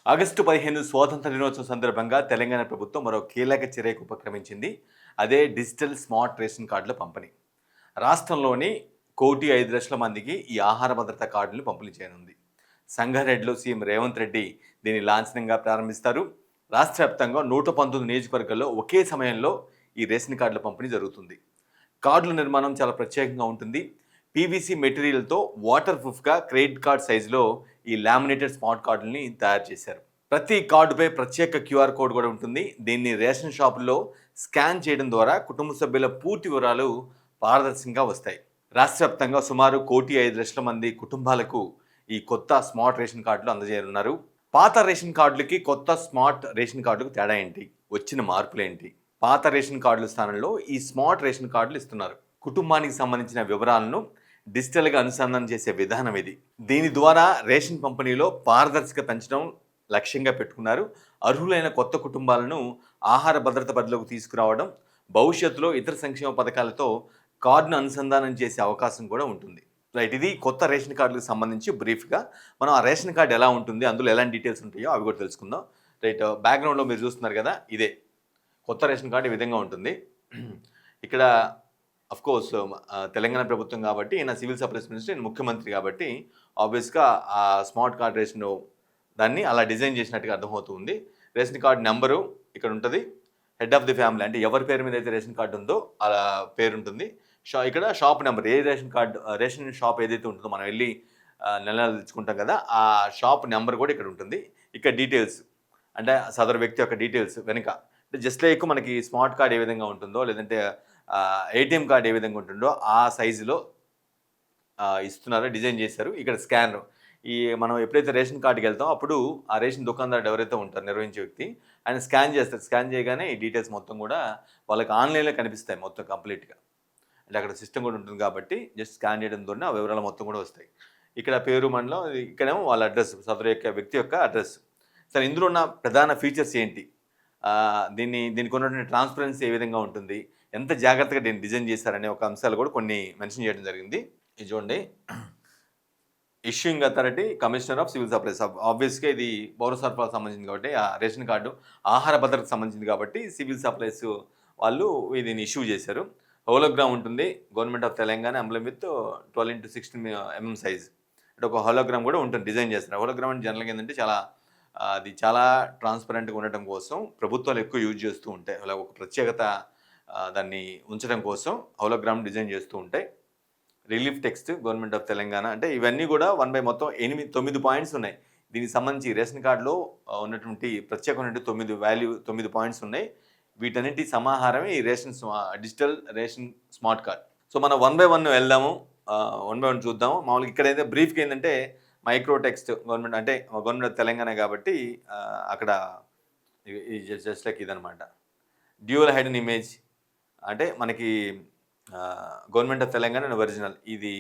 August 15 స్వాతంత్ర దినోత్సవం సందర్భంగా తెలంగాణ ప్రభుత్వం మరో కీలక చర్యకు ఉపక్రమించింది. అదే డిజిటల్ స్మార్ట్ రేషన్ కార్డుల పంపిణీ. రాష్ట్రంలోని 1,05,00,000 మందికి ఈ ఆహార భద్రత కార్డులను పంపిణీ చేయనుంది. సంగారెడ్డిలో సీఎం రేవంత్ రెడ్డి దీన్ని లాంఛనంగా ప్రారంభిస్తారు. రాష్ట్ర వ్యాప్తంగా 119 నియోజకవర్గాల్లో ఒకే సమయంలో ఈ రేషన్ కార్డుల పంపిణీ జరుగుతుంది. కార్డుల నిర్మాణం చాలా ప్రత్యేకంగా ఉంటుంది. పీవీసీ మెటీరియల్తో వాటర్ ప్రూఫ్గా క్రెడిట్ కార్డ్ సైజులో ఈ లామినేటెడ్ స్మార్ట్ కార్డుల్ని తయారు చేశారు. ప్రతి కార్డుపై ప్రత్యేక క్యూఆర్ కోడ్ కూడా ఉంటుంది. దీన్ని రేషన్ షాపుల్లో స్కాన్ చేయడం ద్వారా కుటుంబ సభ్యుల పూర్తి వివరాలు పారదర్శకంగా వస్తాయి. రాష్ట్ర వ్యాప్తంగా సుమారు 1,05,00,000 మంది కుటుంబాలకు ఈ కొత్త స్మార్ట్ రేషన్ కార్డులు అందజేయనున్నారు. పాత రేషన్ కార్డులకి కొత్త స్మార్ట్ రేషన్ కార్డులకు తేడా ఏంటి? వచ్చిన మార్పులు ఏంటి? పాత రేషన్ కార్డుల స్థానంలో ఈ స్మార్ట్ రేషన్ కార్డులు ఇస్తున్నారు. కుటుంబానికి సంబంధించిన వివరాలను డిజిటల్గా అనుసంధానం చేసే విధానం ఇది. దీని ద్వారా రేషన్ పంపిణీలో పారదర్శకత పెంచడం లక్ష్యంగా పెట్టుకున్నారు. అర్హులైన కొత్త కుటుంబాలను ఆహార భద్రత పరిధిలోకి తీసుకురావడం, భవిష్యత్తులో ఇతర సంక్షేమ పథకాలతో కార్డును అనుసంధానం చేసే అవకాశం కూడా ఉంటుంది. రైట్, ఇది కొత్త రేషన్ కార్డులకు సంబంధించి బ్రీఫ్గా మనం ఆ రేషన్ కార్డు ఎలా ఉంటుంది, అందులో ఎలాంటి డీటెయిల్స్ ఉంటాయో అవి కూడా తెలుసుకుందాం. రైట్, బ్యాక్గ్రౌండ్లో మీరు చూస్తున్నారు కదా, ఇదే కొత్త రేషన్ కార్డు ఈ విధంగా ఉంటుంది. ఇక్కడ అఫ్కోర్స్ తెలంగాణ ప్రభుత్వం కాబట్టి ఈయన సివిల్ సప్లైస్ మినిస్టర్, ఈయన ముఖ్యమంత్రి కాబట్టి ఆబ్వియస్గా ఆ స్మార్ట్ కార్డ్ రేషన్ దాన్ని అలా డిజైన్ చేసినట్టుగా అర్థమవుతుంది. రేషన్ కార్డు నెంబరు ఇక్కడ ఉంటుంది. హెడ్ ఆఫ్ ది ఫ్యామిలీ అంటే ఎవరి పేరు మీద అయితే రేషన్ కార్డు ఉందో అలా పేరు ఉంటుంది. ఇక్కడ షాప్ నెంబర్, ఏ రేషన్ షాప్ ఏదైతే ఉంటుందో మనం వెళ్ళి నెల నెల తెచ్చుకుంటాం కదా, ఆ షాప్ నెంబర్ కూడా ఇక్కడ ఉంటుంది. ఇక్కడ డీటెయిల్స్ అంటే సదరు వ్యక్తి యొక్క డీటెయిల్స్ వెనుక జస్ట్ లైక్ మనకి స్మార్ట్ కార్డ్ ఏ విధంగా ఉంటుందో, లేదంటే ఏటీఎం కార్డ్ ఏ విధంగా ఉంటుందో ఆ సైజులో ఇస్తున్నారు, డిజైన్ చేశారు. ఇక్కడ స్కానర్, ఈ మనం ఎప్పుడైతే రేషన్ కార్డుకి వెళ్తామో అప్పుడు ఆ రేషన్ దుకాణదారుడు ఎవరైతే ఉంటారో నిర్వహించే వ్యక్తి, ఆయన స్కాన్ చేస్తారు. స్కాన్ చేయగానే ఈ డీటెయిల్స్ మొత్తం కూడా వాళ్ళకి ఆన్లైన్లో కనిపిస్తాయి మొత్తం కంప్లీట్గా. అంటే అక్కడ సిస్టమ్ కూడా ఉంటుంది కాబట్టి జస్ట్ స్కాన్ చేయడం ద్వారా ఆ వివరాలు మొత్తం కూడా వస్తాయి. ఇక్కడ పేరు, మండలం, ఇక్కడేమో వాళ్ళ అడ్రస్, సదరు యొక్క వ్యక్తి యొక్క అడ్రస్. సరే, ఇందులో ఉన్న ప్రధాన ఫీచర్స్ ఏంటి, దీనికి ఉన్నటువంటి ట్రాన్స్పరెన్సీ ఏ విధంగా ఉంటుంది, ఎంత జాగ్రత్తగా దీన్ని డిజైన్ చేశారనే ఒక అంశాలు కూడా కొన్ని మెన్షన్ చేయడం జరిగింది. ఇది చూడండి, issuing authority, commissioner of civil supplies. ఆబ్వియస్గా ఇది పౌర సరఫరాలకు సంబంధించింది కాబట్టి, ఆ రేషన్ కార్డు ఆహార భద్రతకు సంబంధించింది కాబట్టి సివిల్ సప్లైస్ వాళ్ళు దీన్ని ఇష్యూ చేశారు. హోలోగ్రామ్ ఉంటుంది, government of Telangana emblem with 12x16 mm size. అంటే ఒక హోలోగ్రామ్ కూడా ఉంటుంది, డిజైన్ చేస్తారు. హోలోగ్రామ్ అంటే జనరల్గా ఏంటంటే అది చాలా ట్రాన్స్పరెంట్గా ఉండటం కోసం ప్రభుత్వాలు ఎక్కువ యూజ్ చేస్తూ ఉంటాయి. అలా ఒక ప్రత్యేకత దాన్ని ఉంచడం కోసం హోలోగ్రామ్ డిజైన్ చేస్తూ ఉంటాయి. Relief text, government of Telangana. అంటే ఇవన్నీ కూడా 1 బై మొత్తం 9 పాయింట్స్ ఉన్నాయి. దీనికి సంబంధించి రేషన్ కార్డులో ఉన్నటువంటి ప్రత్యేకమైనటువంటి 9 పాయింట్స్ ఉన్నాయి. వీటన్నిటి సమాహారమే ఈ digital ration smart card. So మనం 1 బై 1 వెళ్దాము, 1 బై 1 చూద్దాము. మామూలుగా ఇక్కడైతే బ్రీఫ్గా ఏంటంటే micro text, government of Telangana కాబట్టి అక్కడ జస్ట్ లైక్ ఇదనమాట. డ్యూయల్ హైడెన్ ఇమేజ్ అంటే మనకి government of Telangana and original, ఇది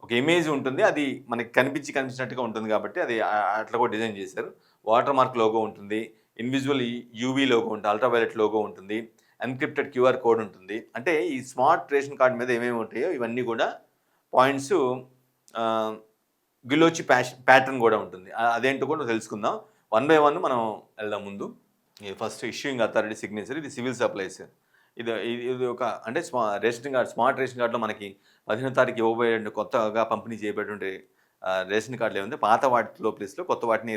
ఒక ఇమేజ్ ఉంటుంది, అది మనకి కనిపించినట్టుగా ఉంటుంది కాబట్టి అది అట్లా కూడా డిజైన్ చేశారు. వాటర్ మార్క్ లోగో ఉంటుంది, ఇన్విజువల్ యూవీ లోగో ఉంటుంది, అల్ట్రావైలెట్ లోగో ఉంటుంది, ఎన్క్రిప్టెడ్ క్యూఆర్ కోడ్ ఉంటుంది. అంటే ఈ స్మార్ట్ రేషన్ కార్డ్ మీద ఏమేమి ఉంటాయో ఇవన్నీ కూడా పాయింట్స్, గిలోచి ప్యాటర్న్ కూడా ఉంటుంది. అదేంటో కూడా తెలుసుకుందాం. 1 బై 1 మనం వెళ్దాం. ముందు ఫస్ట్ ఇష్యూయింగ్ అథారిటీ సిగ్నేచర్, ఇది సివిల్ సప్లైస్. ఇది ఒక అంటే స్మార్ట్ రేషన్ కార్డులో మనకి 15వ తారీఖు ఇవ్వబోయే కొత్తగా పంపిణీ చేయబడేటువంటి రేషన్ కార్డులు ఏముంది, పాత వాటిలో ప్లేస్లో కొత్త వాటిని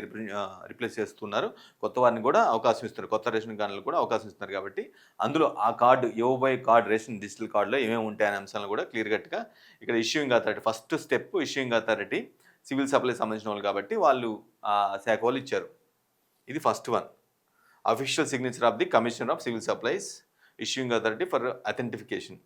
రిప్లేస్ చేస్తున్నారు. కొత్త వారిని కూడా అవకాశం ఇస్తున్నారు, కొత్త రేషన్ కార్డులు కూడా అవకాశం ఇస్తున్నారు. కాబట్టి అందులో ఆ కార్డు ఇవ్వబోయే కార్డు, రేషన్ డిజిటల్ కార్డులో ఏమేమి ఉంటాయనే అంశాలను కూడా క్లియర్ కట్గా ఇక్కడ issuing authority, first step issuing authority civil supply సంబంధించిన వాళ్ళు కాబట్టి వాళ్ళు ఆ శాఖ వాళ్ళు ఇచ్చారు. ఇది first one. Official signature of the commissioner of civil supplies, issuing authority for authentication.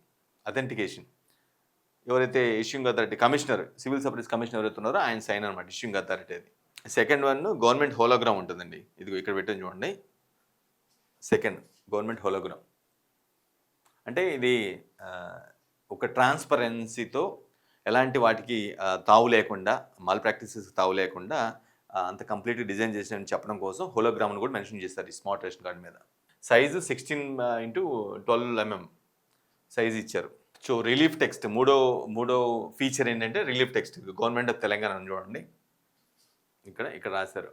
ఎవరైతే issuing authority commissioner, civil supplies commissioner ఎవరైతే ఉన్నారో ఆయన సైన్ అనమాట ఇష్యూయింగ్ అథారిటీ. అది సెకండ్ వన్ గవర్నమెంట్ హోలోగ్రామ్ ఉంటుందండి. ఇది ఇక్కడ పెట్టని చూడండి, సెకండ్ గవర్నమెంట్ హోలోగ్రామ్. అంటే ఇది ఒక ట్రాన్స్పరెన్సీతో ఎలాంటి వాటికి తావు లేకుండా, మాల్ ప్రాక్టీసెస్ తావు లేకుండా అంత కంప్లీట్గా డిజైన్ చేసిన చెప్పడం కోసం హోలోగ్రామ్ను కూడా మెన్షన్ చేస్తారు ఈ స్మార్ట్ రేషన్ కార్డ్ మీద. సైజు 16x12 mm సైజు ఇచ్చారు. సో రిలీఫ్ టెక్స్ట్ మూడో ఫీచర్ ఏంటంటే relief text. Government of Telangana చూడండి, ఇక్కడ రాశారు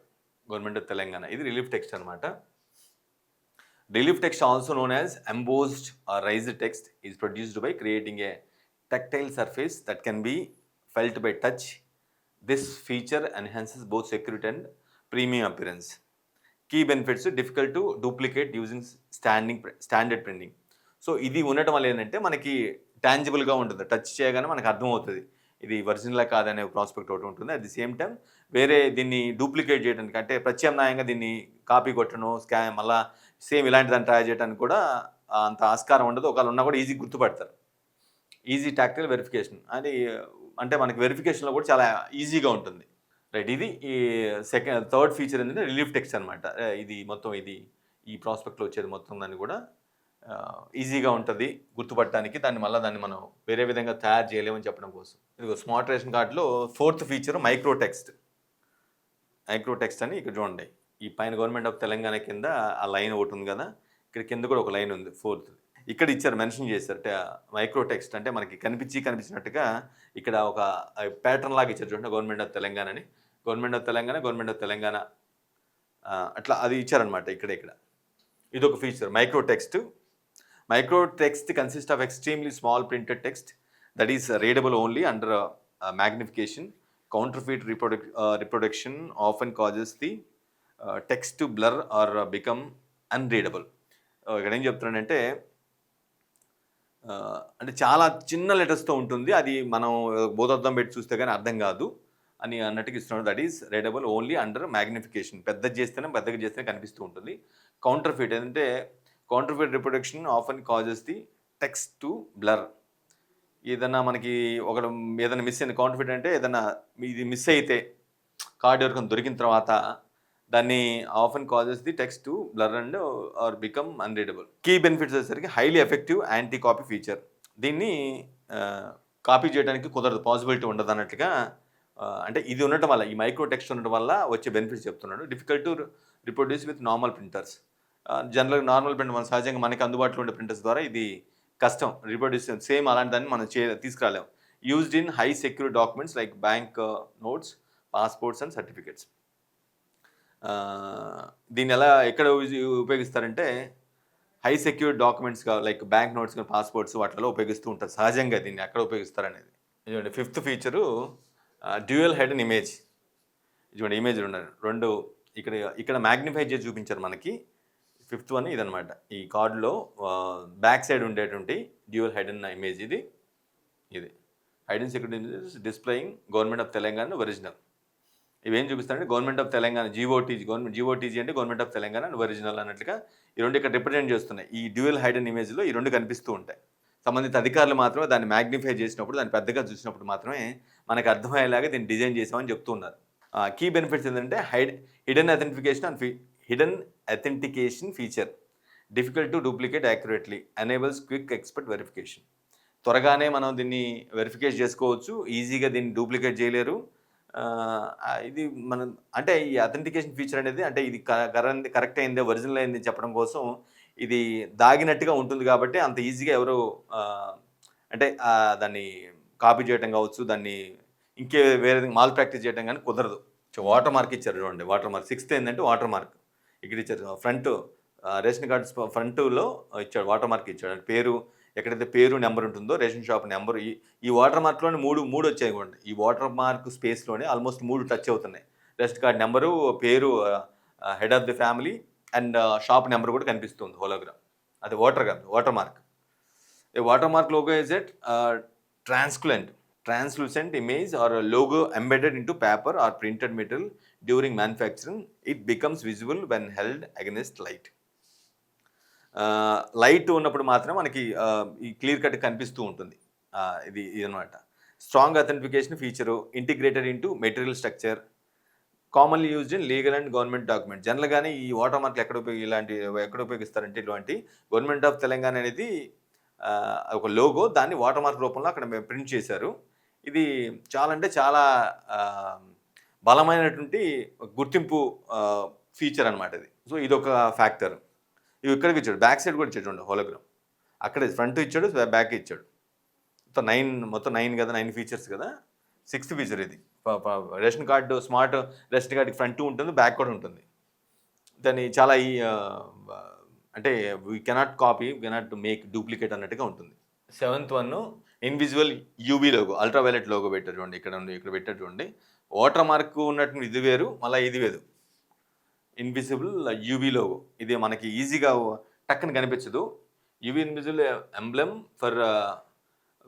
గవర్నమెంట్ ఆఫ్ తెలంగాణ. ఇది రిలీఫ్ టెక్స్ట్ అనమాట. Relief text also known as embossed or raised text is produced by creating a tactile surface that can be felt by touch. This feature enhances both security and premium appearance. Key benefits: difficult to duplicate using standard printing. So ఇది ఉండటం వల్ల ఏంటంటే మనకి టాంజిబుల్గా ఉంటుంది, touch చేయగానే మనకు అర్థమవుతుంది ఇది ఒరిజినల్ కాదనే ప్రాస్పెక్ట్ ఒకటి ఉంటుంది. అట్ ది సేమ్ టైం వేరే దీన్ని డూప్లికేట్ చేయడానికి అంటే ప్రత్యామ్నాయంగా దీన్ని కాపీ కొట్టడం, మళ్ళీ సేమ్ ఇలాంటి దాన్ని ట్రై చేయడానికి కూడా అంత ఆస్కారం ఉండదు. ఒకవేళ ఉన్నా కూడా ఈజీ గుర్తుపడతారు. ఈజీ టాక్టైల్ వెరిఫికేషన్ అది అంటే మనకి వెరిఫికేషన్లో కూడా చాలా ఈజీగా ఉంటుంది. రైట్, ఇది ఈ థర్డ్ ఫీచర్ ఏంటంటే రిలీఫ్ టెక్స్ట్ అనమాట. ఇది మొత్తం ఈ ప్రాస్పెక్ట్లో వచ్చేది మొత్తం దాన్ని కూడా ఈజీగా ఉంటుంది గుర్తుపట్టడానికి. దాన్ని మనం వేరే విధంగా తయారు చేయలేమని చెప్పడం కోసం. ఇది స్మార్ట్ రేషన్ కార్డులో ఫోర్త్ ఫీచర్ మైక్రో టెక్స్ట్ అని ఇక్కడ చూడండి. ఈ పైన గవర్నమెంట్ ఆఫ్ తెలంగాణ కింద ఆ లైన్ ఒకటి ఉంది కదా, ఇక్కడ కింద కూడా ఒక లైన్ ఉంది ఫోర్త్. ఇక్కడ ఇచ్చారు, మెన్షన్ చేశారు మైక్రో టెక్స్ట్ అంటే మనకి కనిపించినట్టుగా ఇక్కడ ఒక ప్యాటర్న్ లాగా ఇచ్చారు చూడండి, గవర్నమెంట్ ఆఫ్ తెలంగాణ అని. గవర్నమెంట్ ఆఫ్ తెలంగాణ అట్లా అది ఇచ్చారనమాట ఇక్కడ. ఇది ఒక feature micro text. Micro text consist of extremely small printed text that is readable only under magnification. Counterfeit reproduction often causes the text to blur or become unreadable. ఇక్కడ ఏం చెప్తున్నానంటే అంటే చాలా చిన్న లెటర్స్తో ఉంటుంది, అది మనం బోధర్థం పెట్టి చూస్తే కానీ అర్థం కాదు అని అన్నట్టుగా ఇస్తున్నాడు. That is readable only under magnification. పెద్దగా చేస్తేనే కనిపిస్తూ ఉంటుంది. కౌంటర్ఫీట్ ఏంటంటే counterfeit reproduction often causes the text to blur. ఏదన్నా మనకి ఏదైనా మిస్ అయింది, కౌంటర్ఫీట్ అంటే ఏదైనా ఇది మిస్ అయితే కార్డు ఎవరికైనా దొరికిన తర్వాత దాన్ని often causes the text to blur and or become unreadable. Key benefits వచ్చేసరికి highly effective anti copy feature. దీన్ని కాపీ చేయడానికి కుదరదు, పాసిబిలిటీ ఉండదు అన్నట్టుగా. అంటే ఇది ఉండటం వల్ల, ఈ మైక్రో టెక్స్ట్ ఉండటం వల్ల వచ్చే బెనిఫిట్స్ చెప్తున్నాడు. Difficult to reproduce with normal printers. జనరల్గా నార్మల్ ప్రింటర్ మన సహజంగా మనకి అందుబాటులో ఉండే ప్రింటర్స్ ద్వారా ఇది కష్టం రిప్రొడ్యూస్, సేమ్ అలాంటి దాన్ని మనం తీసుకురాలేము. Used in high secure documents like bank notes, passports and certificates. దీన్ని ఎక్కడ ఉపయోగిస్తారంటే high secure documents like bank notes కానీ పాస్పోర్ట్స్ వాటిలో ఉపయోగిస్తూ ఉంటారు సహజంగా. దీన్ని ఎక్కడ ఉపయోగిస్తారనేది చూడండి. Fifth feature dual head and image. చూడండి, ఇమేజ్ ఉన్నాయి రెండు ఇక్కడ మ్యాగ్నిఫై చేసి చూపించారు మనకి. ఫిఫ్త్ వన్ ఇదనమాట. ఈ కార్డులో బ్యాక్ సైడ్ ఉండేటువంటి డ్యూయల్ హెడ్ అండ్ ఇమేజ్ ఇది hide and security images displaying government of Telangana original. ఇవేం చూపిస్తారంటే గవర్నమెంట్ ఆఫ్ తెలంగాణ జీఓటీజీ అంటే గవర్నమెంట్ ఆఫ్ తెలంగాణ ఒరిజినల్ అన్నట్లుగా ఈ రెండు ఇక్కడ రిప్రజెంట్ చేస్తున్నాయి. ఈ డ్యూయల్ హైడ్ అండ్ ఇమేజ్లో ఈ రెండు కనిపిస్తూ ఉంటాయి. సంబంధిత అధికారులు మాత్రమే దాన్ని మ్యాగ్నిఫై చేసినప్పుడు, దాన్ని పెద్దగా చూసినప్పుడు మాత్రమే మనకు అర్థమయ్యేలాగా దీన్ని డిజైన్ చేసామని చెప్తున్నారు. కీ బెనిఫిట్స్ ఏంటంటే hidden authentication feature, difficult to duplicate accurately, enables quick expert verification. త్వరగానే మనం దీన్ని వెరిఫికేట్ చేసుకోవచ్చు, ఈజీగా దీన్ని డూప్లికేట్ చేయలేరు. ఇది మనం అంటే ఈ అథెంటికేషన్ ఫీచర్ అనేది అంటే ఇది కరెక్ట్ అయిందే, ఒరిజినల్ అయింది చెప్పడం కోసం ఇది దాగినట్టుగా ఉంటుంది కాబట్టి అంత ఈజీగా ఎవరు అంటే దాన్ని కాపీ చేయడం కావచ్చు, దాన్ని వేరే మాల్ ప్రాక్టీస్ చేయడం కానీ కుదరదు. వాటర్ మార్క్ ఇచ్చారు చూడండి, వాటర్ మార్క్. సిక్స్త్ ఏంటంటే వాటర్ మార్క్ ఇక్కడ ఇచ్చారు. ఫ్రంట్ రేషన్ కార్డు ఫ్రంట్లో ఇచ్చాడు, వాటర్ మార్క్ ఇచ్చాడు. అంటే పేరు ఎక్కడైతే పేరు నెంబర్ ఉంటుందో రేషన్ షాప్ నెంబర్, ఈ వాటర్ మార్క్లోనే మూడు వచ్చాయి కూడా. ఈ వాటర్ మార్క్ స్పేస్లోనే ఆల్మోస్ట్ 3 టచ్ అవుతున్నాయి. రేషన్ కార్డ్ నెంబరు, పేరు, head of the family and shop number కూడా కనిపిస్తుంది హోలోగ్రామ్. అది water mark. A water mark logo is at translucent image or a logo embedded into paper or printed metal during manufacturing. It becomes visible when held against light. Light ఉన్నప్పుడు మాత్రం మనకి ఈ clear cut కనిపిస్తూ ఉంటుంది. ఇది అనమాట. Strong authentification feature, integrated into material structure, commonly used in legal and government document. జనరల్గానే ఈ వాటర్ మార్క్లు ఎక్కడ ఉపయోగిస్తారంటే ఇలాంటి గవర్నమెంట్ ఆఫ్ తెలంగాణ అనేది ఒక లోగో, దాన్ని వాటర్ మార్క్ రూపంలో అక్కడ ప్రింట్ చేశారు. ఇది చాలా బలమైనటువంటి గుర్తింపు ఫీచర్ అనమాట ఇది. సో ఇదొక ఫ్యాక్టర్. ఇవి ఇక్కడికి ఇచ్చాడు, బ్యాక్ సైడ్ కూడా ఇచ్చాడు చూడండి హోలోగ్రామ్. అక్కడ ఫ్రంట్ ఇచ్చాడు, బ్యాక్ ఇచ్చాడు. మొత్తం 9 కదా, 9 ఫీచర్స్ కదా. 6th ఫీచర్ ఇది రేషన్ కార్డు స్మార్ట్ రేషన్ కార్డుకి ఫ్రంట్ ఉంటుంది, బ్యాక్ కూడా ఉంటుంది. దాన్ని చాలా అంటే we cannot copy, we cannot make duplicate అన్నట్టుగా ఉంటుంది. Seventh one invisible UV logo, ultraviolet logo పెట్టారు చూడండి, ఇక్కడ పెట్టారు చూడండి. వాటర్ మార్క్ ఉన్నట్టు ఇది వేరు, మళ్ళీ ఇది వేరు. ఇన్విజిబుల్ యూవీ లోగో ఇది మనకి ఈజీగా టక్కన కనిపించదు. UV invisible emblem for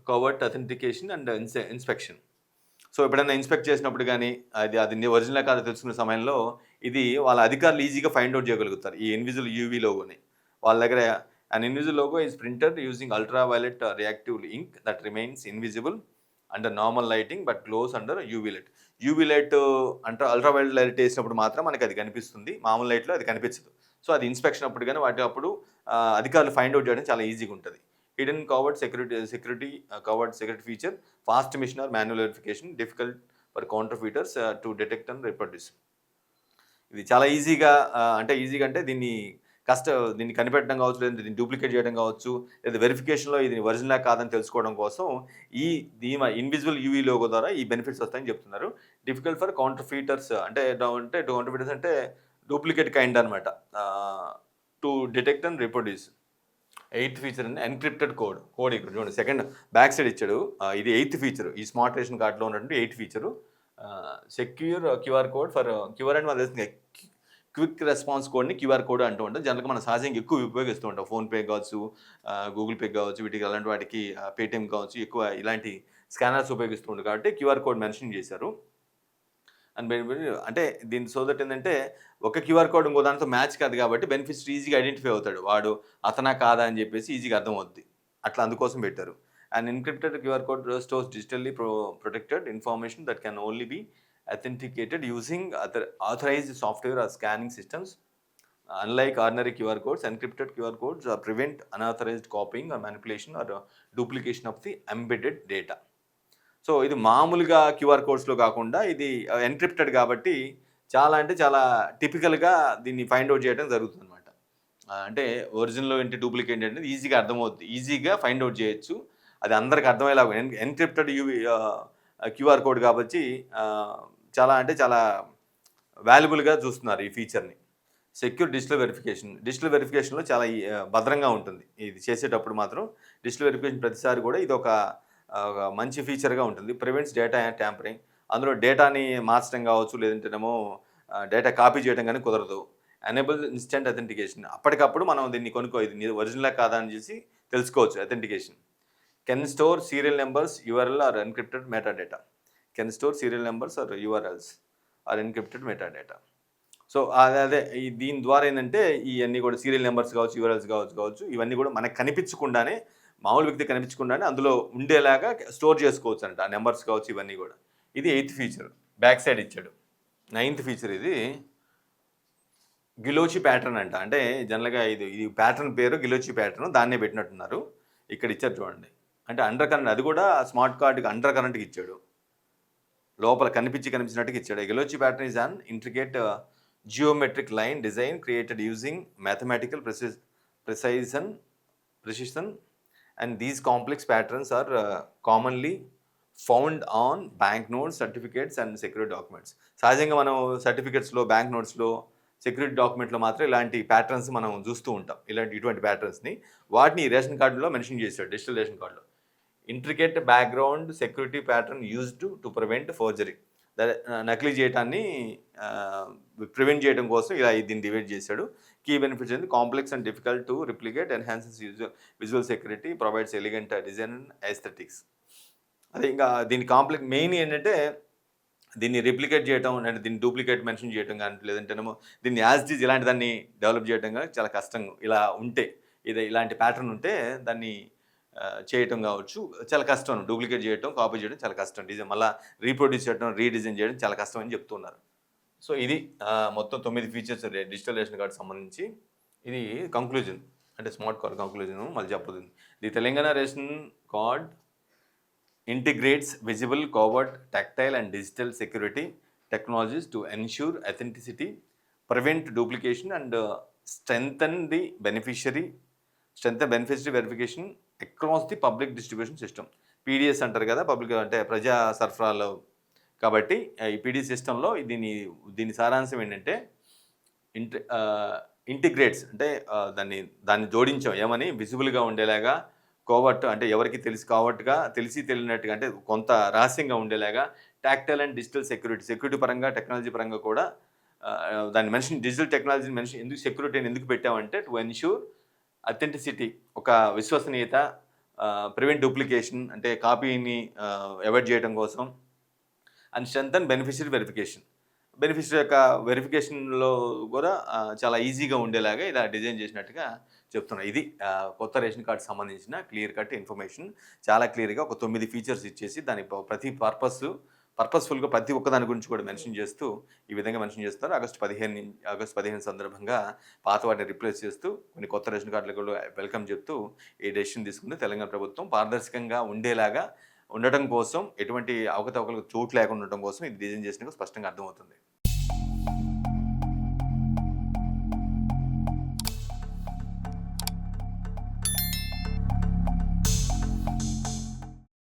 covert authentication and inspection. So ఎప్పుడైనా ఇన్స్పెక్ట్ చేసినప్పుడు కానీ అది ఒరిజినల్ కాదో తెలుసుకునే సమయంలో ఇది వాళ్ళ అధికారులు ఈజీగా ఫైండ్ అవుట్ చేయగలుగుతారు ఈ ఇన్విజిబుల్ యూవీ లోగోని. వాళ్ళ దగ్గర an invisible logo is printed using ultraviolet reactive ink that remains invisible under normal lighting but glows under UV light. UV light అంటే అల్ట్రావైలెట్ లైట్ వేసినప్పుడు మాత్రం మనకి అది కనిపిస్తుంది, మామూలు లైట్లో అది కనిపించదు. సో అది ఇన్స్పెక్షన్ అప్పుడు కానీ వాటి అప్పుడు అధికారులు ఫైండ్ అవుట్ చేయడం చాలా ఈజీగా ఉంటుంది. Hidden covert security covert security feature, fast machine or manual verification, difficult for counterfeiters to detect and reproduce. ఇది చాలా ఈజీగా అంటే దీన్ని కనిపెట్టడం కావచ్చు, లేదా దీన్ని డూప్లికేట్ చేయడం కావచ్చు, లేదా వెరిఫికేషన్లో ఇది ఒరిజినల్ కాదని తెలుసుకోవడం కోసం ఇన్విజిబుల్ యూవీ లోగో ద్వారా ఈ బెనిఫిట్స్ వస్తాయని చెప్తున్నారు. డిఫికల్ట్ ఫర్ కౌంటర్ఫీటర్స్ అంటే కౌంటర్ఫీటర్స్ అంటే డూప్లికేట్ కైండ్ అనమాట, to detect and reproduce. 8th feature అండి ఎన్క్రిప్టెడ్ కోడ్ ఇక్కడ చూడండి, సెకండ్ బ్యాక్ సైడ్ ఇచ్చాడు. ఇది 8th ఫీచర్, ఈ స్మార్ట్ రేషన్ కార్డులో ఉన్నటువంటి 8th feature. Secure QR code for QR and మన క్విక్ రెస్పాన్స్ కోడ్ని క్యూఆర్ కోడ్ అంటూ ఉంటాం. జనరల్గా మనం సహజంగా ఎక్కువ ఉపయోగిస్తూ ఉంటాం. ఫోన్పే కావచ్చు, గూగుల్ పే కావచ్చు, వీటికి అలాంటి వాటికి పేటిఎం కావచ్చు, ఎక్కువ ఇలాంటి స్కానర్స్ ఉపయోగిస్తూ ఉంటాం కాబట్టి క్యూఆర్ కోడ్ మెన్షన్ చేశారు. అండ్ అంటే దీని సో దట్ ఏంటంటే ఒక క్యూఆర్ కోడ్ ఇంకో దాంతో మ్యాచ్ కాదు కాబట్టి బెనిఫిట్స్ ఈజీగా ఐడెంటిఫై అవుతాడు, వాడు అతనా కాదా అని చెప్పేసి ఈజీగా అర్థమవుద్ది. అట్లా అందుకోసం పెట్టారు. And encrypted QR code stores digitally protected information that can only be authenticated using other authorized software or scanning systems. Unlike ordinary QR codes, encrypted QR codes prevent unauthorized copying or manipulation or duplication of the embedded data. So ఇది మామూలుగా QR కోడ్స్లో కాకుండా ఇది encrypted కాబట్టి చాలా టిపికల్గా దీన్ని find out చేయడం జరుగుతుంది అనమాట. అంటే ఒరిజినల్ ఏంటి డూప్లికేట్ అనేది ఈజీగా అర్థమవుతుంది, ఈజీగా ఫైండ్ అవుట్ చేయొచ్చు. అది అందరికి అర్థమయ్యేలాగా ఎన్క్రిప్టెడ్ క్యూఆర్ కోడ్ కాబట్టి చాలా వాల్యుబుల్గా చూస్తున్నారు ఈ ఫీచర్ని. సెక్యూర్ డిజిటల్ వెరిఫికేషన్లో చాలా భద్రంగా ఉంటుంది. ఇది చేసేటప్పుడు మాత్రం డిజిటల్ వెరిఫికేషన్ ప్రతిసారి కూడా ఇది ఒక మంచి ఫీచర్గా ఉంటుంది. ప్రివెంట్స్ డేటా ట్యాంపరింగ్, అందులో డేటాని మార్చడం కావచ్చు, లేదంటేనేమో డేటా కాపీ చేయడం కానీ కుదరదు. ఎనేబుల్ ఇన్స్టెంట్ అథెంటికేషన్, అప్పటికప్పుడు మనం దీన్ని ఇది ఒరిజినల్ కాదా అని చేసి తెలుసుకోవచ్చు. Authentication can store serial numbers, URL or encrypted metadata. Can store serial numbers or URLs or encrypted metadata. So దీని ద్వారా ఏంటంటే ఇవన్నీ కూడా సీరియల్ నెంబర్స్ కావచ్చు, యూఆర్ఎల్స్ కావచ్చు, ఇవన్నీ కూడా మనకు కనిపించకుండానే, మామూలు వ్యక్తి కనిపించకుండానే అందులో ఉండేలాగా స్టోర్ చేసుకోవచ్చు అంట ఆ నెంబర్స్ కావచ్చు, ఇవన్నీ కూడా. ఇది 8th ఫీచర్, బ్యాక్ సైడ్ ఇచ్చాడు. 9th ఫీచర్ ఇది గిలోచి ప్యాటర్న్ అంట. అంటే జనరల్గా ఇది ప్యాటర్న్ పేరు గిలోచి ప్యాటర్న్, దాన్నే పెట్టినట్టున్నారు. ఇక్కడ ఇచ్చారు చూడండి. అంటే అండర్ కరెంట్, అది కూడా స్మార్ట్ కార్డుకి అండర్ కరెంట్కి ఇచ్చాడు, లోపల కనిపించినట్టుగా ఇచ్చాడు. Guilloche pattern is an intricate geometric line design created using mathematical precision and these complex patterns are commonly found on bank notes, certificates and security documents. సహజంగా మనం సర్టిఫికేట్స్లో, బ్యాంక్ నోట్స్లో, సెక్యూరిటీ డాక్యుమెంట్లో మాత్రం ఇలాంటి ప్యాటర్న్స్ మనం చూస్తూ ఉంటాం. ఇటువంటి ప్యాటర్న్స్ని వాటిని రేషన్ కార్డులో మెన్షన్ చేశాడు, డిజిటల్ రేషన్ కార్డులో. Intricate background security pattern used to prevent forgery, నకిలీ చేయటాన్ని ప్రివెంట్ చేయడం కోసం ఇలా దీన్ని డివైడ్ చేశాడు. కీ బెనిఫిట్స్ ఏంటి? Complex and difficult to replicate, enhances visual security, provides elegant design and aesthetics. అదే ఇంకా దీని కాంప్లెక్స్ మెయిన్ ఏంటంటే దీన్ని రిప్లికేట్ చేయడం, అంటే దీన్ని డూప్లికేట్ మెన్షన్ చేయడం కానీ, లేదంటేనేమో దీన్ని యాజ్ ఇట్ ఈజ్ ఇలాంటి దాన్ని డెవలప్ చేయడం కానీ చాలా కష్టం. ఇలా ఉంటే ఇలాంటి ప్యాటర్న్ ఉంటే దాన్ని చేయటం కావచ్చు చాలా కష్టం. డూప్లికేట్ చేయడం, కాపీ చేయడం చాలా కష్టం. డిజైన్ మళ్ళీ రీప్రొడ్యూస్ చేయడం, రీడిజైన్ చేయడం చాలా కష్టం అని చెప్తున్నారు. సో ఇది మొత్తం 9 ఫీచర్స్ డిజిటల్ రేషన్ కార్డు సంబంధించి. ఇది కంక్లూజన్, అంటే స్మార్ట్ కార్డ్ కంక్లూజన్ మళ్ళీ చెప్పబోతుంది. The Telangana ration card integrates visible, covert, tactile and digital security technologies to ensure authenticity, prevent duplication and strengthen beneficiary verification across the public distribution system. PDS అంటారు కదా, public అంటే ప్రజా సరఫరాలో కాబట్టి ఈ పీడీ సిస్టంలో దీని సారాంశం ఏంటంటే ఇంటిగ్రేట్స్ అంటే దాన్ని జోడించాం ఏమని విజిబుల్గా ఉండేలాగా కోవర్ట్ అంటే ఎవరికి కోవర్ట్గా తెలిసి తెలియనట్టుగా అంటే కొంత రహస్యంగా ఉండేలాగా టాక్టైల్ అండ్ డిజిటల్ సెక్యూరిటీ పరంగా టెక్నాలజీ పరంగా కూడా దాన్ని మెన్షన్ డిజిటల్ టెక్నాలజీని మెన్షన్ ఎందుకు సెక్యూరిటీ అని ఎందుకు పెట్టామంటే టు ఎన్ష్యూర్ అథెంటిసిటీ ఒక విశ్వసనీయత ప్రివెంట్ డూప్లికేషన్ అంటే కాపీని అవాయిడ్ చేయడం కోసం అండ్ స్ట్రెంథన్ బెనిఫిషియరీ బెనిఫిషియరీ యొక్క వెరిఫికేషన్లో కూడా చాలా ఈజీగా ఉండేలాగా ఇలా డిజైన్ చేసినట్టుగా చెప్తున్నారు. ఇది కొత్త రేషన్ కార్డు సంబంధించిన క్లియర్ కట్ ఇన్ఫర్మేషన్. చాలా క్లియర్గా ఒక 9 ఫీచర్స్ ఇచ్చేసి దాని ప్రతి పర్పస్ఫుల్గా ప్రతి ఒక్క దాని గురించి కూడా మెన్షన్ చేస్తూ ఈ విధంగా మెన్షన్ చేస్తారు. ఆగస్టు 15 సందర్భంగా పాత వాటిని రిప్లేస్ చేస్తూ కొన్ని కొత్త రేషన్ కార్డులు కూడా వెల్కమ్ చెప్తూ ఈ డెసిషన్ తీసుకుంది తెలంగాణ ప్రభుత్వం. పారదర్శకంగా ఉండేలాగా ఉండటం కోసం ఎటువంటి అవకతవకలకు చోటు లేకుండా ఉండటం కోసం ఇది డిజైన్ చేసినట్టు స్పష్టంగా అర్థమవుతుంది.